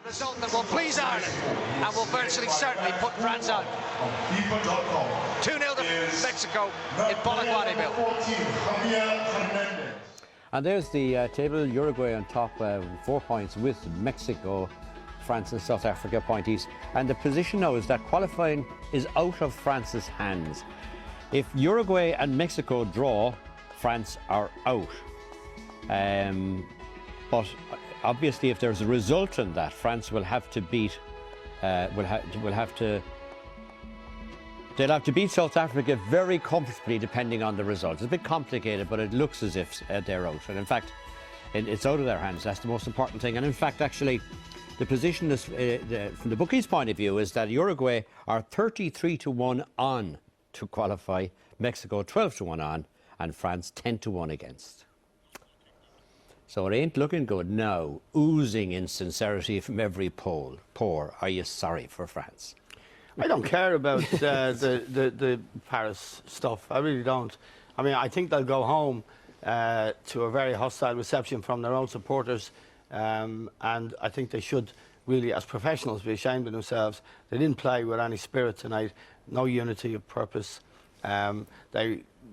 A result that will please Ireland and will virtually certainly put France out. 2-0 to Mexico in Bolaguaniville. And there's the table. Uruguay on top, 4 points, with Mexico, France and South Africa pointies. And the position now is that qualifying is out of France's hands. If Uruguay and Mexico draw, France are out. But obviously, if there's a result in that, France will have to beat. They'll have to beat South Africa very comfortably, depending on the result. It's a bit complicated, but it looks as if they're out. And in fact, it's out of their hands. That's the most important thing. And in fact, actually, the position is, from the bookies' point of view, is that Uruguay are 33-1 on to qualify, Mexico 12-1 on, and France 10-1 against. So it ain't looking good now. Oozing insincerity from every pore. Are you sorry for France? I don't care about the Paris stuff. I really don't. I mean, I think they'll go home to a very hostile reception from their own supporters, and I think they should really, as professionals, be ashamed of themselves. They didn't play with any spirit tonight, no unity of purpose.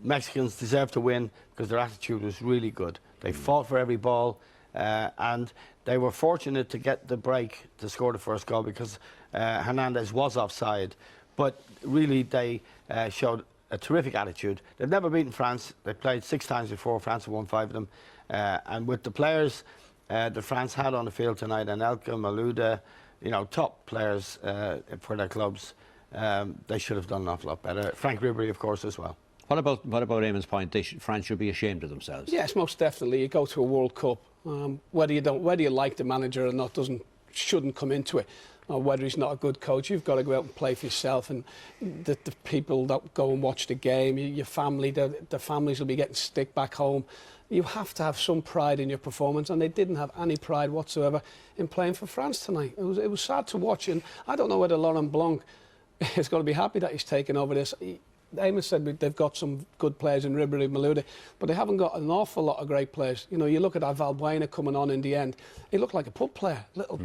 Mexicans deserve to win because their attitude was really good. They fought for every ball, and they were fortunate to get the break to score the first goal because Hernandez was offside. But really, they showed a terrific attitude. They've never beaten France. They played 6 times before. France have won 5 of them. And with the players that France had on the field tonight, Anelka, Malouda, you know, top players for their clubs, they should have done an awful lot better. Frank Ribery, of course, as well. What about Eamon's point? France should be ashamed of themselves. Yes, most definitely. You go to a World Cup, whether you like the manager or not shouldn't come into it. Or whether he's not a good coach, you've got to go out and play for yourself. And the people that go and watch the game, your family, the families will be getting stick back home. You have to have some pride in your performance, and they didn't have any pride whatsoever in playing for France tonight. It was sad to watch, and I don't know whether Laurent Blanc is going to be happy that he's taken over this. Eamon said they've got some good players in Ribery, Malouda, but they haven't got an awful lot of great players. You know, you look at that Valbuena coming on in the end. He looked like a pub player, little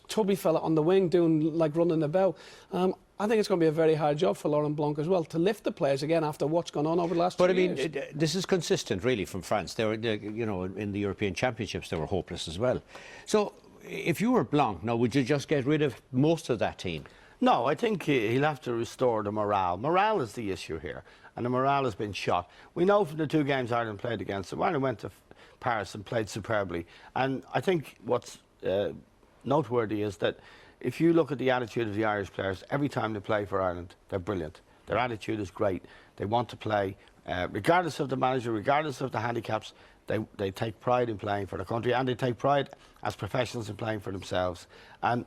tubby fella on the wing doing like running about. I think it's going to be a very hard job for Laurent Blanc as well to lift the players again after what's gone on over the last 2 years. But I mean, this is consistent really from France. They, you know, in the European Championships they were hopeless as well. So if you were Blanc, now would you just get rid of most of that team? No, I think he'll have to restore the morale. Morale is the issue here, and the morale has been shot. We know from the 2 games Ireland played against them, Ireland went to Paris and played superbly. And I think what's noteworthy is that if you look at the attitude of the Irish players, every time they play for Ireland, they're brilliant. Their attitude is great. They want to play, regardless of the manager, regardless of the handicaps, they take pride in playing for the country, and they take pride as professionals in playing for themselves. And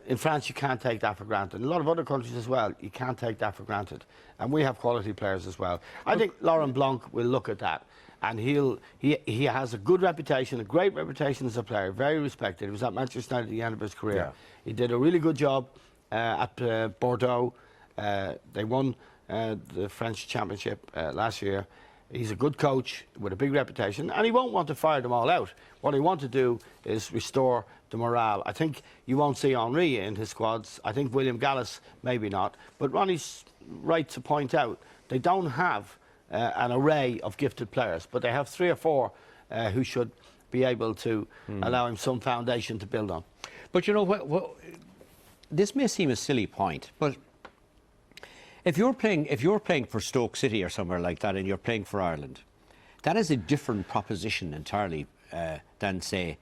in France, you can't take that for granted. In a lot of other countries as well, you can't take that for granted. And we have quality players as well. I think Laurent Blanc will look at that, and he has a good reputation, a great reputation as a player, very respected. He was at Manchester United at the end of his career. Yeah. He did a really good job at Bordeaux. They won the French Championship last year. He's a good coach with a big reputation, and he won't want to fire them all out. What he wants to do is restore the morale. I think you won't see Henry in his squads. I think William Gallas, maybe not. But Ronnie's right to point out they don't have an array of gifted players, but they have 3 or 4 who should be able to allow him some foundation to build on. But you know, this may seem a silly point, but if you're playing for Stoke City or somewhere like that, and you're playing for Ireland, that is a different proposition entirely than, say,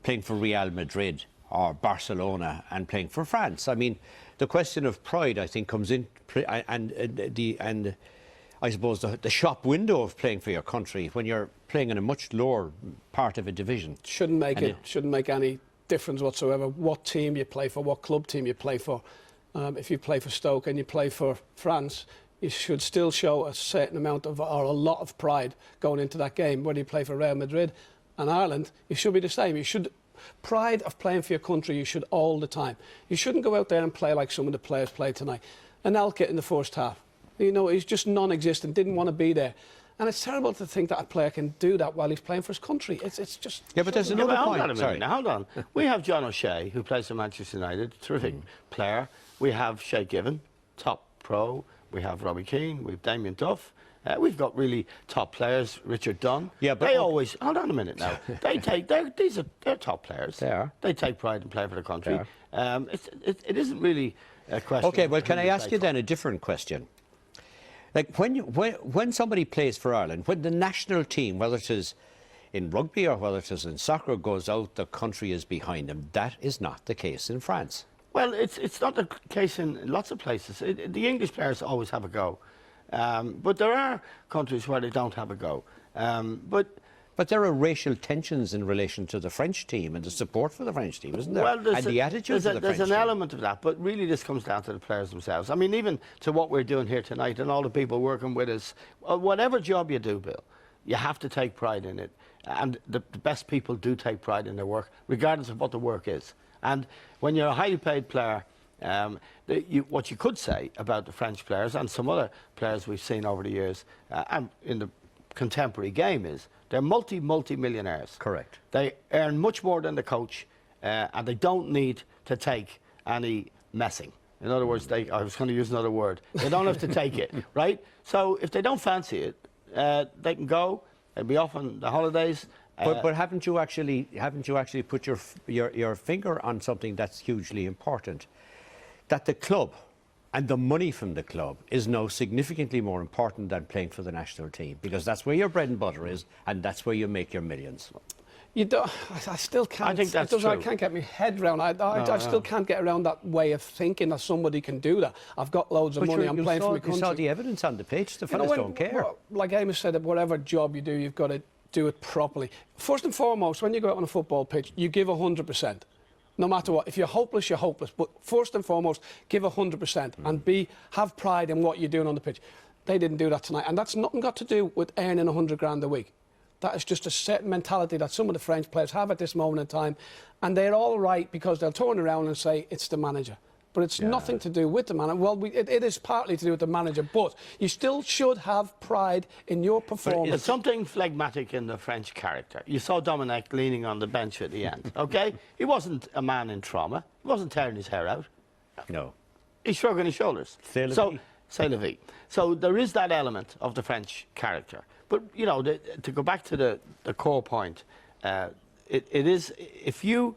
playing for Real Madrid or Barcelona and playing for France. I mean, the question of pride, I think, comes in, and I suppose the shop window of playing for your country when you're playing in a much lower part of a division. Shouldn't make any difference whatsoever what team you play for, what club team you play for. If you play for Stoke and you play for France, you should still show a certain amount of, or a lot of pride going into that game. Whether you play for Real Madrid and Ireland, it should be the same. You should, pride of playing for your country, you should all the time. You shouldn't go out there and play like some of the players played tonight. Anelka in the first half, you know, he's just non-existent, didn't want to be there. And it's terrible to think that a player can do that while he's playing for his country. It's just... Yeah, but there's Yeah, another but hold point. on a minute now, hold on. We have John O'Shea, who plays for Manchester United, terrific player. We have Shay Given, top pro. We have Robbie Keane. We have Damien Duff. We've got really top players, Richard Dunn. Yeah, but they always... Hold on a minute now. They're top players. They are. They take pride in playing for the country. It isn't really a question... Okay, well, can I ask you for. then a different question? Like, when somebody plays for Ireland, when the national team, whether it is in rugby or whether it is in soccer, goes out, the country is behind them. That is not the case in France. Well, it's not the case in lots of places. The English players always have a go. But there are countries where they don't have a go. But there are racial tensions in relation to the French team and the support for the French team, isn't there? Well, and the attitude of the French there's an team. element of that, but really this comes down to the players themselves. I mean, even to what we're doing here tonight and all the people working with us, whatever job you do, Bill, you have to take pride in it. And the best people do take pride in their work, regardless of what the work is. And when you're a highly paid player, what you could say about the French players and some other players we've seen over the years and in the contemporary game is they're multi-millionaires. Correct. They earn much more than the coach, and they don't need to take any messing. In other words, I was going to use another word. They don't have to take it, right? So if they don't fancy it, they can go. They'll be off on the holidays. But haven't you actually put your finger on something that's hugely important? That the club and the money from the club is now significantly more important than playing for the national team, because that's where your bread and butter is, and that's where you make your millions. You don't, I still can't. I think that's true. I can't get my head around. I still can't get around that way of thinking that somebody can do that. I've got loads of money. I'm playing for my country. You saw the evidence on the pitch. The fellas don't care. Like Amos said, whatever job you do, you've got to do it properly. First and foremost, when you go out on a football pitch, you give 100%. No matter what. If you're hopeless, you're hopeless. But first and foremost, give 100% and have pride in what you're doing on the pitch. They didn't do that tonight, and that's nothing got to do with earning 100 grand a week. That is just a certain mentality that some of the French players have at this moment in time, and they're all right because they'll turn around and say it's the manager. But it's nothing to do with the manager. Well, it is partly to do with the manager, but you still should have pride in your performance. There's something phlegmatic in the French character. You saw Dominic leaning on the bench at the end, OK? He wasn't a man in trauma. He wasn't tearing his hair out. No. He's shrugging his shoulders. C'est la vie. C'est la vie. So there is that element of the French character. But, you know, to go back to the core point, it is, if you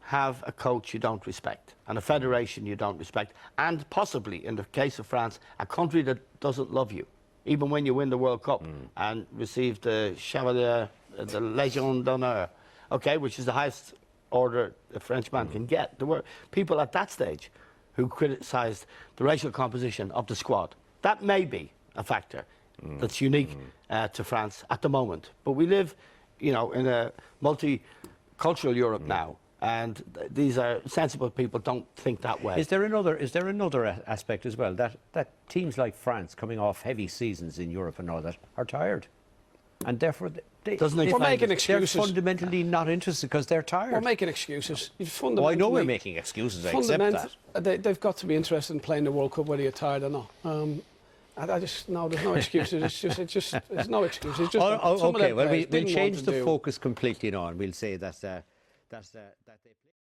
have a coach you don't respect and a federation you don't respect, and possibly, in the case of France, a country that doesn't love you, even when you win the World Cup and receive the Chevalier, the Légion d'honneur, okay, which is the highest order a Frenchman can get. There were people at that stage who criticised the racial composition of the squad. That may be a factor that's unique to France at the moment. But we live, you know, in a multicultural Europe now, and these are sensible people don't think that way. Is there another aspect as well, that teams like France, coming off heavy seasons in Europe and all that, are tired, and therefore we're making excuses. They're fundamentally not interested because they're tired. We're making excuses. Oh, I know we're making excuses. I accept that. They've got to be interested in playing the World Cup whether you're tired or not. I just no, there's no excuses. There's no excuses. It's just okay, well, we'll change the focus focus completely now, and we'll say that they play.